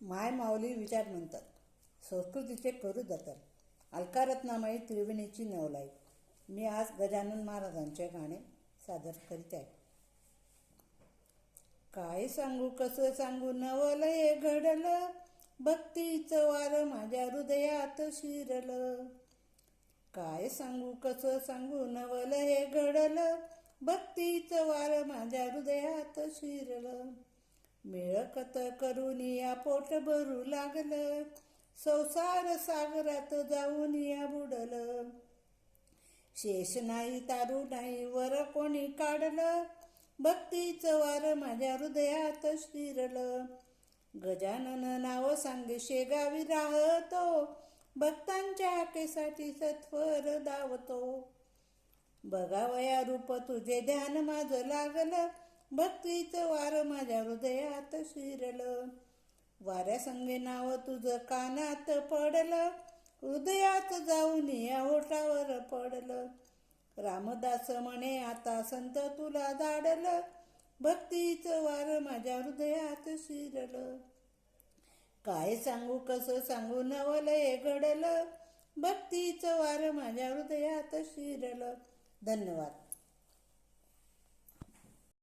माय माऊली विचार म्हणतात, संस्कृतीचे करू जतन. अलका रत्नामाई त्रिवेणीची नवलाई. मी आज गजानन महाराजांचे गाणे सादर करीत आहे. काय सांगू कसं सांगू नवलय घडलं, भक्तीचं वार माझ्या हृदयात शिरलं. काय सांगू कसं सांगू नवलय घडलं, भक्तीचं वार माझ्या हृदयात शिरलं. मिळकत करून या पोट भरू लागलं, संसार सागरात जाऊन या बुडलं. शेष नाही तारू नाही वर कोणी काढलं, भक्तीचं वार माझ्या हृदयात शिरलं. गजानन नाव सांगे शेगावी राहतो, भक्तांच्या हाकेसाठी सत्वर धावतो. बघावया रूप तुझे ध्यान माझं लागलं, भक्तीचं वार माझ्या हृदयात शिरलं. वाऱ्यासंगे नाव तुझं कानात पडलं, हृदयात जाऊन या ओठावर पडलं. रामदास म्हणे आता संत तुला धाडलं, भक्तीचं वार माझ्या हृदयात शिरलं. काय सांगू कसं सांगू नवलय घडलं, भक्तीचं वार माझ्या हृदयात शिरलं. धन्यवाद.